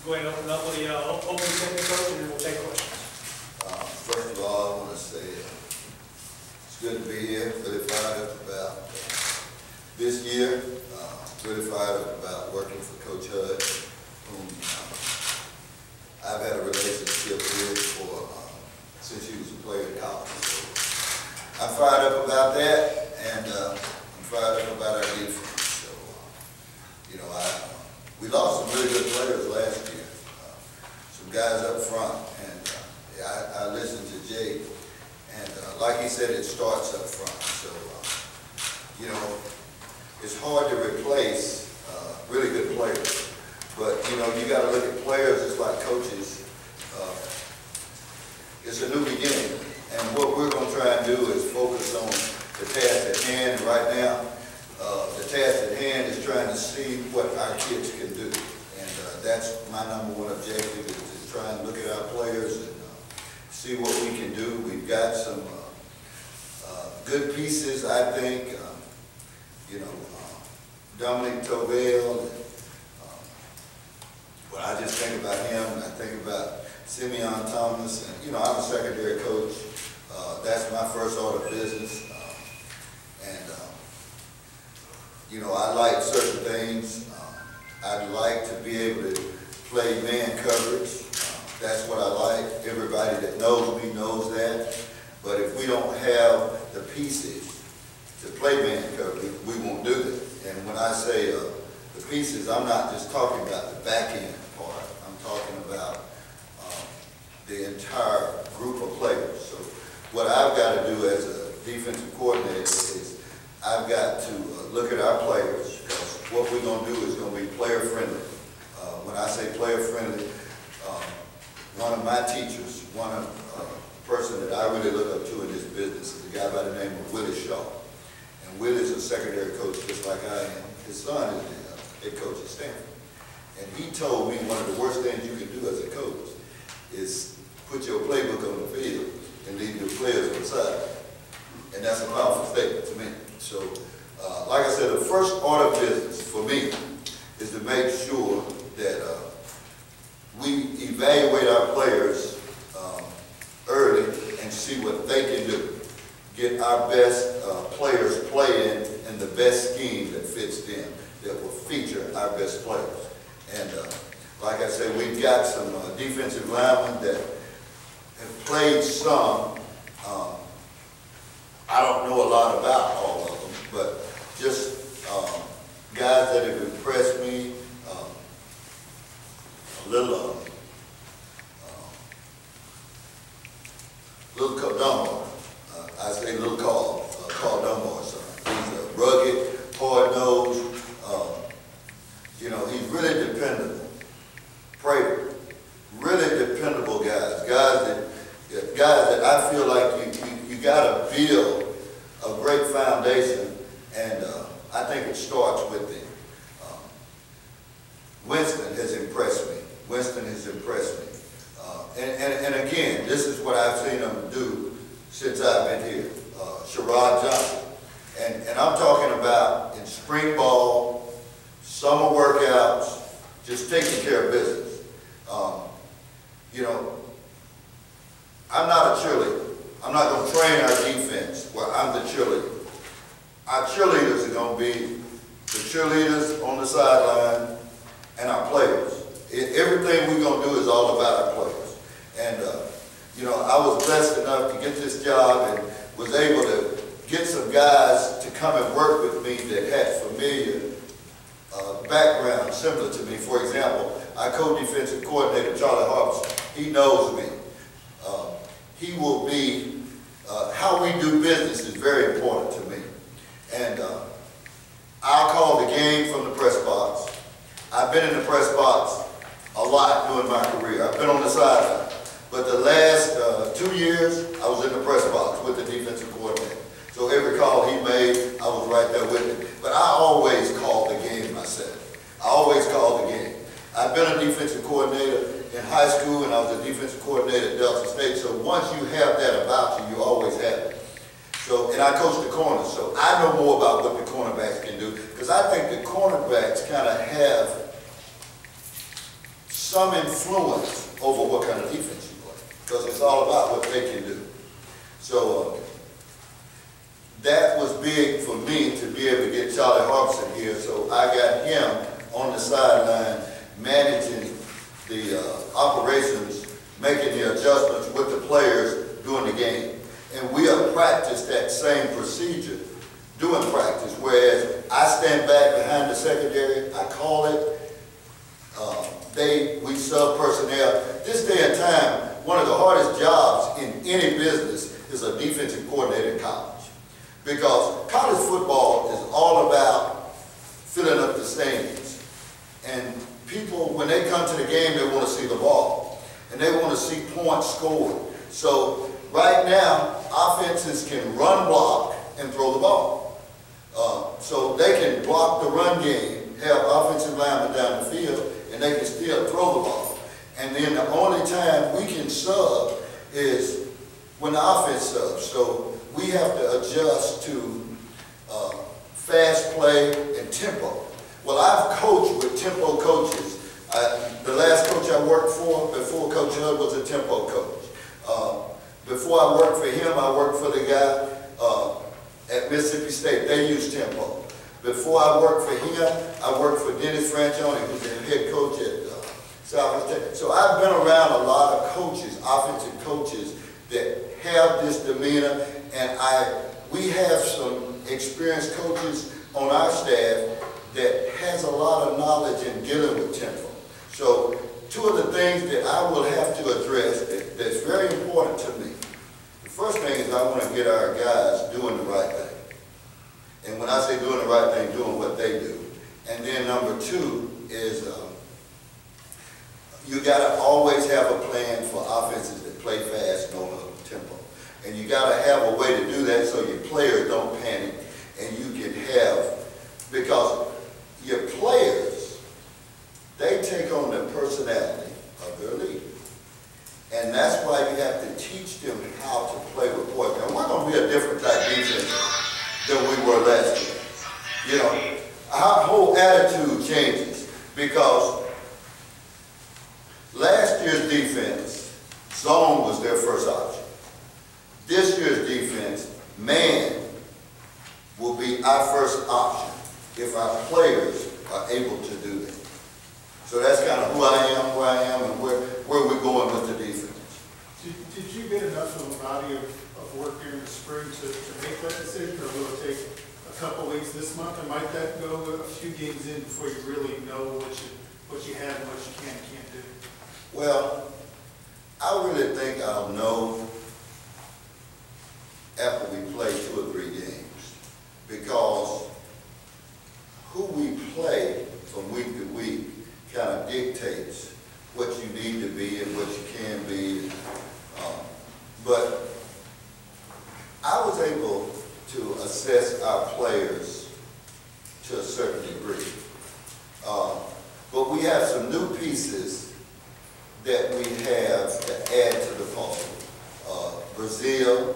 Go ahead and open up with the opening statement, coach, and then we'll take questions. First of all, I want to say it's good to be here. Really fired up about this year. Really fired up about working for Coach Hud, whom I've had a relationship with for since he was a player in college. So I'm fired up about that, and I'm fired up about our defense. So you know, we lost some really good players last year. Some guys up front, and I listened to Jay, and like he said, it starts up front. So, you know, it's hard to replace really good players, but, you know, you got to look at players just like coaches. It's a new beginning, and what we're going to try and do is focus on the task at hand, and right now, the task at hand is trying to see what our kids can do, and that's my #1 objective, is to try and look at our players and see what we can do. We've got some good pieces, I think. You know, Dominic Tovell. When I just think about him, I think about Simeon Thomas, and you know, I'm a secondary coach. That's my first order of business, and you know, I like certain things. I'd like to be able to play man coverage. That's what I like. Everybody that knows me knows that. But if we don't have the pieces to play man coverage, we won't do that. And when I say the pieces, I'm not just talking about the back end part. I'm talking about the entire group of players. So what I've got to do as a defensive coordinator is I've got to look at our players, because what we're going to do is going to be player friendly. When I say player friendly, one of my teachers, person that I really look up to in this business is a guy by the name of Willie Shaw. And Willie's a secondary coach just like I am. His son is the head coach at Stanford. And he told me one of the worst things you can do as a coach is put your playbook on the field and leave your players on the side. And that's a powerful statement to me. So, like I said, the first order of business for me is to make sure that we evaluate our players early and see what they can do. Get our best players playing in the best scheme that fits them, that will feature our best players. And like I said, we've got some defensive linemen that have played some. I don't know a lot about all of them, but just guys that have impressed me. Little Dunbar. I say little Carl Dunbar, son. He's a rugged, hard-nosed. You know, he's really dependable. Prater, really dependable guys. Guys that I feel like you got to build a great foundation, and I think it starts with them. Winston has impressed me. And again, this is what I've seen him do since I've been here. Sherrod Johnson. And I'm talking about in spring ball, summer workouts, just taking care of business. You know, I'm not a cheerleader. I'm not going to train our defense where I'm the cheerleader. Our cheerleaders are going to be the cheerleaders on the sideline and our players. Everything we're going to do is all about our players. And, you know, I was blessed enough to get this job and was able to get some guys to come and work with me that had familiar background similar to me. For example, our co-defensive coordinator, Charlie Harbison, he knows me. He will be, how we do business is very important to me. And I'll call the game from the press box. I've been in the press box a lot during my career. I've been on the sideline. But the last 2 years, I was in the press box with the defensive coordinator. So every call he made, I was right there with him. But I always called the game myself. I always called the game. I've been a defensive coordinator in high school, and I was a defensive coordinator at Delta State. So once you have that about you, you always have it. So, and I coach the corners, so I know more about what the cornerbacks can do, because I think the cornerbacks kind of have some influence over what kind of defense you play, because it's all about what they can do. So that was big for me to be able to get Charlie Harbison here. So I got him on the sideline managing the operations, making the adjustments with the players during the game. And we have practiced that same procedure during practice, whereas I stand back behind the secondary, I call it, we sub personnel. This day and time, one of the hardest jobs in any business is a defensive coordinator in college. Because college football is all about filling up the stands. And people, when they come to the game, they want to see the ball. And they want to see points scored. So right now, offenses can run block and throw the ball. So they can block the run game, have offensive linemen down the field, and they can still throw the ball. And then the only time we can sub is when the offense subs. So we have to adjust to fast play and tempo. Well, I've coached with tempo coaches. The last coach I worked for, before Coach Hudd, was a tempo coach. Before I worked for him, I worked for the guy at Mississippi State. They used tempo. Before I worked for him, I worked for Dennis Franchione, who's the head coach at South State. So I've been around a lot of coaches, offensive coaches, that have this demeanor, and we have some experienced coaches on our staff that has a lot of knowledge in dealing with tempo. So two of the things that I will have to address that's very important to me. The first thing is I want to get our guys doing the right thing. And when I say doing the right thing, doing what they do. And then number two is you got to always have a plan for offenses that play fast and on a tempo. And you got to have a way to do that so your players don't panic, and you can have, because your players, they take on the personality of their leader. And that's why you have to teach them how to play with poise. Now, we're going to be a different type defense than we were last year. You know, our whole attitude changes, because last year's defense, zone was their first option. This year's defense, man, will be our first option if our players are able to do that. So that's kind of who I am, and where we're going with the defense. Did you get enough of a body of work during the spring to make that decision, or will it take a couple weeks this month, or might that go a few games in before you really know what you have and what you can and can't do? Well, I really think I'll know after we play 2 or 3 games, because who we play from week to week kind of dictates what you need to be and what you can be. But I was able to assess our players to a certain degree. But we have some new pieces that we have to add to the puzzle. Brazil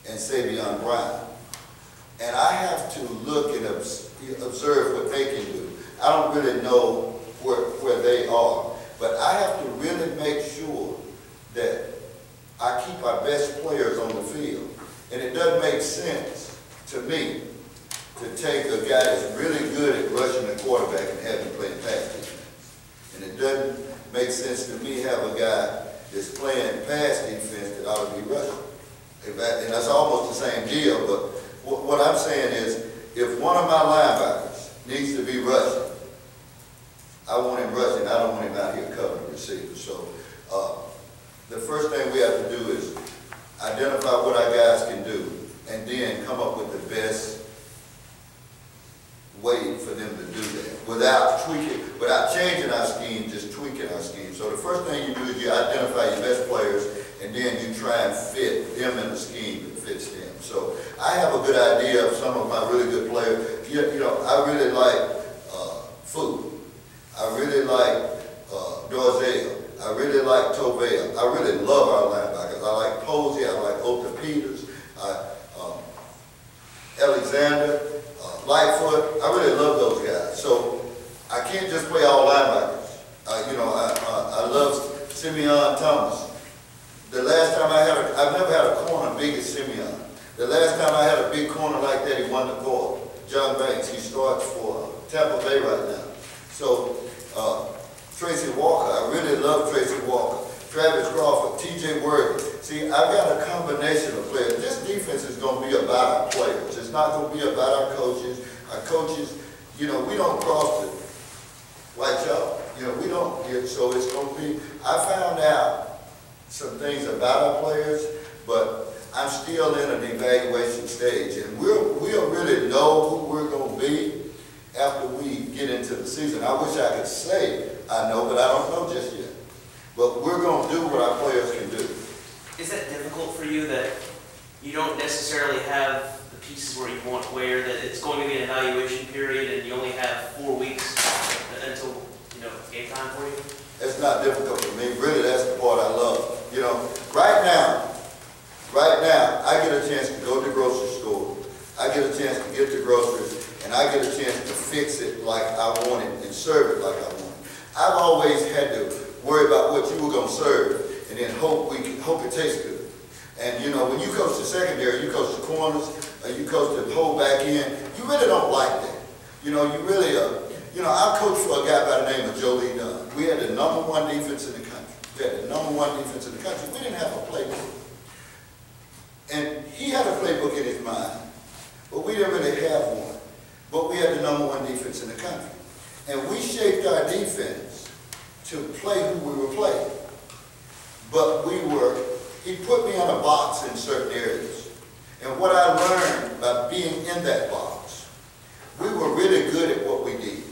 and Savion Brown. And I have to look and observe what they can do. I don't really know where they are, but I have to really make sure that I keep our best players on the field. And it doesn't make sense to me to take a guy that's really good at rushing the quarterback and have him playing pass defense. And it doesn't make sense to me have a guy that's playing pass defense that ought to be rushing. And that's almost the same deal, but what I'm saying is, if one of my linebackers needs to be rushing, I want him rushing. I don't want him out here covering receivers. So the first thing we have to do is identify what our guys can do, and then come up with the best way for them to do that without changing our scheme, just tweaking our scheme. So the first thing you do is you identify your best players, and then you try and fit them in a scheme that fits them. So I have a good idea of some of my really good players. You know, I really like Fu. I really like Dorzell. I really like Tovell. I really love our linebackers. I like Posey. I like Ota Peters. Alexander, Lightfoot. I really love those guys. So I can't just play all linebackers. You know, Simeon Thomas. The last time I've never had a corner big as Simeon. The last time I had a big corner like that, he won the court. John Banks, he starts for Tampa Bay right now. So, Tracy Walker, I really love Tracy Walker. Travis Crawford, T.J. Worthy. See, I've got a combination of players. This defense is going to be about our players. It's not going to be about our coaches. Our coaches, you know, we don't cross it like y'all. You know, we don't. So it's going to be, I found out some things about our players, but I'm still in an evaluation stage. And we'll really know who we're going to be after we get into the season. I wish I could say I know, but I don't know just yet. But we're going to do what our players can do. Is that difficult for you that you don't necessarily have the pieces where you want, where that it's going to be an evaluation period and you only have 4 weeks until, you know, game time for you? It's not difficult for me. Really, that's the part I love. You know, right now, I get a chance to go to the grocery store. I get a chance to get the groceries, and I get a chance to fix it like I want it and serve it like I want it. I've always had to worry about what you were going to serve and then hope it tastes good. And you know, when you coach the secondary, you coach the corners, you coach the whole back end, you really don't like that. You know, you really, you know, I coached for a guy by the name of Joe Lee Dunn. We had the #1 defense in the country. We had the #1 defense in the country. We didn't have a playbook. And he had a playbook in his mind, but we didn't really have one. But we had the #1 defense in the country. And we shaped our defense to play who we were playing. But he put me in a box in certain areas. And what I learned by being in that box, we were really good at what we did.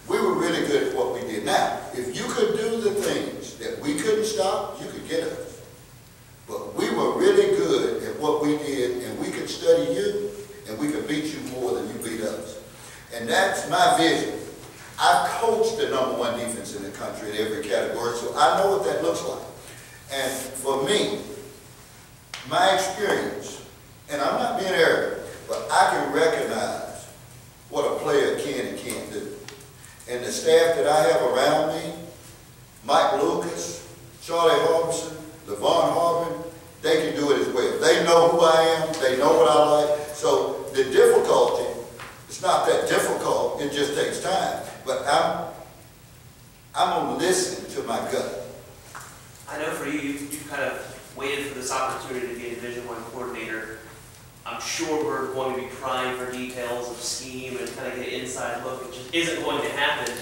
We were really good at what we did. Now, if you could do the things that we couldn't stop, you could get us. But we were really good at what we did, and we could study you, and we could beat you more than you beat us. And that's my vision. I've coached the #1 defense in the country in every category, so I know what that looks like. And for me, my experience, and I'm not being arrogant, but I can recognize what a player can and can't do. And the staff that I have around me, Mike Lucas, Charlie Harbison, Levon Harbin, they can do it as well. They know who I am. They know what I like. So the difficulty, it's not that difficult. It just takes time. But I'm going to listen to my gut. I know for you, you've kind of waited for this opportunity to be a Division I coordinator. I'm sure we're going to be prying for details of scheme and kind of get an inside look, which just isn't going to happen.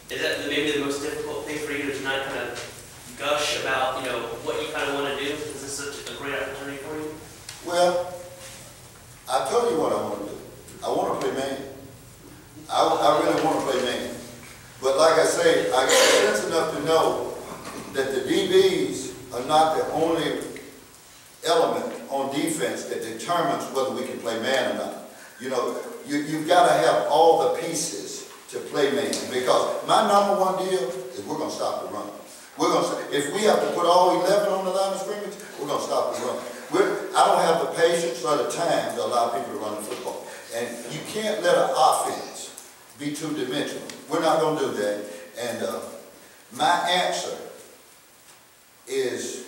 Is that maybe the most difficult thing for you to not kind of gush about, you know, what you kind of want to do? Is this such a great opportunity for you? Well, I told you what I want to do. I want to play man. I really want to play man. But like I say, I got sense enough to know that the DBs are not the only element on defense that determines whether we can play man or not. You know, you've got to have all the pieces to play man. Because my #1 deal is we're going to stop the run. We're going to, if we have to put all 11 on the line of scrimmage, we're going to stop the run. I don't have the patience or the time to allow people to run the football. And you can't let an offense be two-dimensional. We're not going to do that. And my answer is,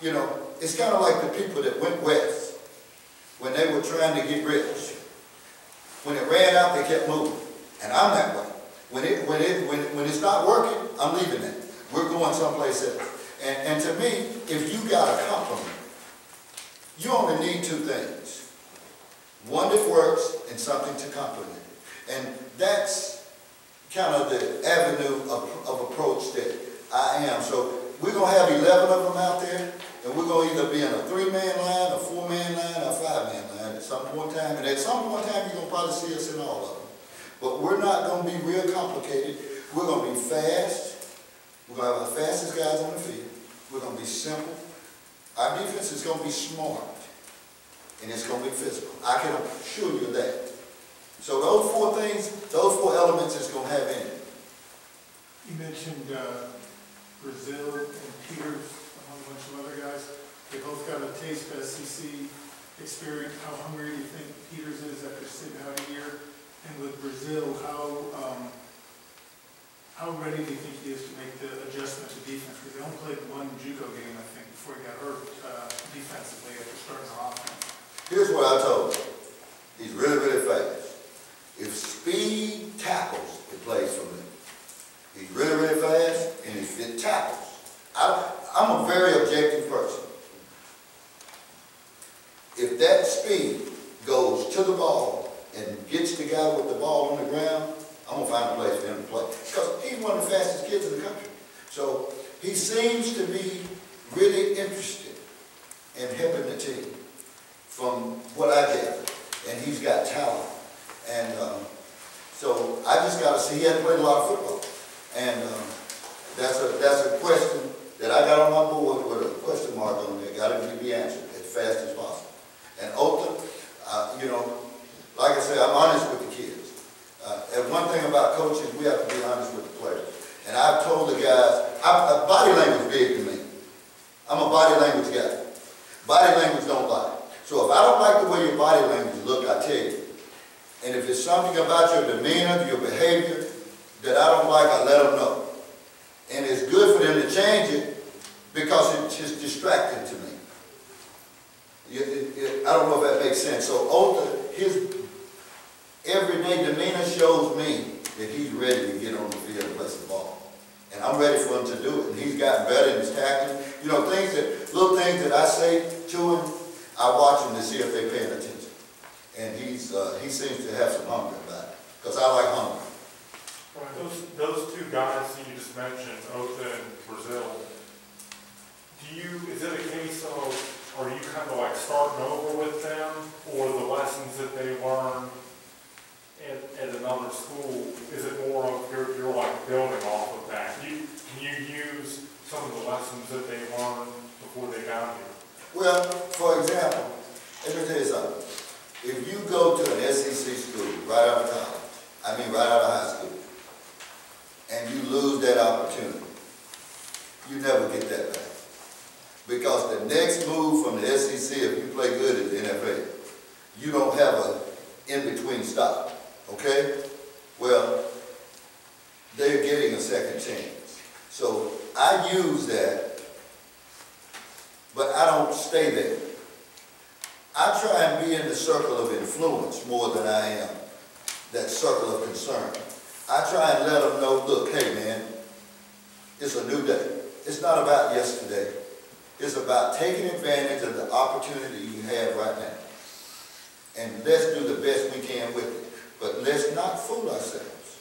you know, it's kind of like the people that went west when they were trying to get rich. When it ran out, they kept moving. And I'm that way. When it's not working, I'm leaving it. We're going someplace else. And to me, if you got a compliment, you only need 2 things. One that works and something to complement. And that's kind of the avenue of approach that I am. So we're going to have 11 of them out there, and we're going to either be in a 3-man line, a 4-man line, or a 5-man line at some point in time. And at some point in time, you're going to probably see us in all of them. But we're not going to be real complicated. We're going to be fast. We're going to have the fastest guys on the field. We're going to be simple. Our defense is going to be smart. And it's going to be physical. I can assure you that. So those 4 things, those 4 elements it's going to have in it. You mentioned Brazil and Peters, among a bunch of other guys. They both got a taste of SEC experience. How hungry do you think Peters is after sitting out a year? And with Brazil, how ready do you think he is to make the adjustment to defense? Because they only played 1 what I told him. He's really, really fast. If speed tackles, it plays for me. He's really, really fast, and if it tackles. I'm a very objective person. If that speed goes to the ball and gets the guy with the ball on the ground, I'm going to find a place for him to play. Because he's one of the fastest kids in the country. So he seems to be really interested in helping the team from what I get. And he's got talent. And so I just got to see, he hasn't played a lot of football. And that's a question that I got on my board with a question mark on there. Got to be answered as fast as possible. And Otha, you know, like I said, I'm honest with the kids. And one thing about coaches, we have to be honest with the players. And I've told the guys, body language is big to me. I'm a body language guy. Body language don't lie. So if I don't like the way your body language look, I tell you. And if it's something about your demeanor, your behavior that I don't like, I let them know. And it's good for them to change it because it's just distracting to me. I don't know if that makes sense. So Otha, his everyday demeanor shows me that he's ready to get on the field and play some ball. And I'm ready for him to do it. And he's gotten better in his tackling. You know, little things that I say to him, I watch him to see if they're paying attention. And he seems to have some hunger about it. Because I like hunger. Right. Those two guys that you just mentioned, Otha and Brazil, is it a case of, are you kind of like starting over with them, or the lessons that they learn at another school, is it more of you're like building off of that? Can you use some of the lessons that they learned before they got here? Well, for example, let me tell you something. If you go to an SEC school right out of college, right out of high school, and you lose that opportunity, you never get that back. Because the next move from the SEC, if you play good at the NFL, you don't have a in-between stop, okay? Well, they're getting a second chance. So I use that, but I don't stay there. I try and be in the circle of influence more than I am that circle of concern. I try and let them know, look, hey man, it's a new day. It's not about yesterday. It's about taking advantage of the opportunity you have right now. And let's do the best we can with it. But let's not fool ourselves.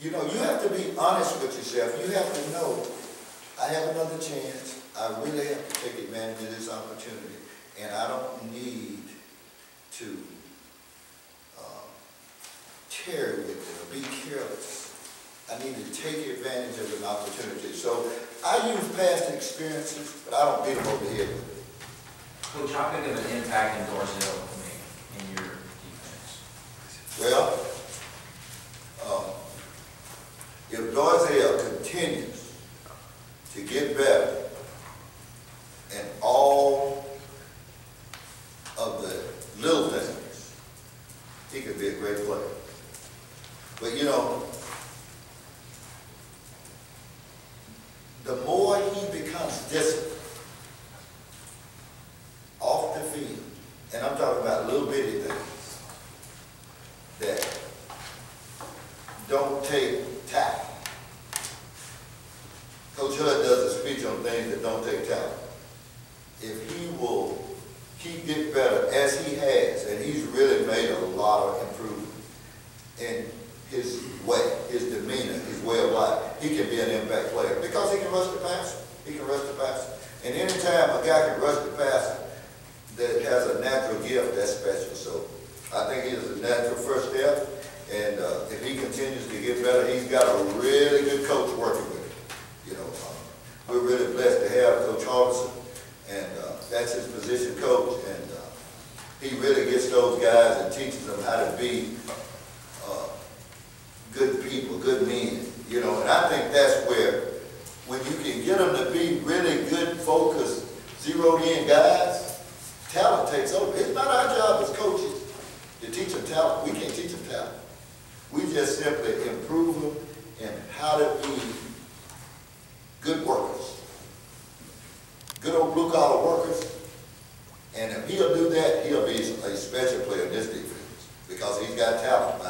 You know, you have to be honest with yourself. You have to know, I have another chance. I really have to take advantage of this opportunity. And I don't need to tarry with it or be careless. I need to take advantage of an opportunity. So I use past experiences, but I don't beat them over the head with it. Coach, how big of an impact can Dorsey make in your defense? Well, if Dorsey continues to get better in all of the little things, he could be a great player. But you know, the more he becomes disciplined off the field, and I'm talking about little bitty things that don't take talent. Coach Hud does a speech on things that don't take talent. If he will keep getting better as he has, and he's really made a lot of improvement in his way, his demeanor, his way of life, he can be an impact player because he can rush the passer. He can rush the passer. And anytime a guy can rush the passer that has a natural gift, that's special. So I think he is a natural first step. And if he continues to get better, he's got a really good coach working with him. You know, we're really blessed to have Coach Harbison, and that's his position coach. And he really gets those guys and teaches them how to be good people, good men, you know, and I think that's where, when you can get them to be really good, focused, zeroed-in guys, talent takes over. It's not our job as coaches to teach them talent. We can't teach them talent. We just simply improve them in how to be good workers, good old blue-collar workers, And if he'll do that, he'll be a special player in this defense, because he's got talent.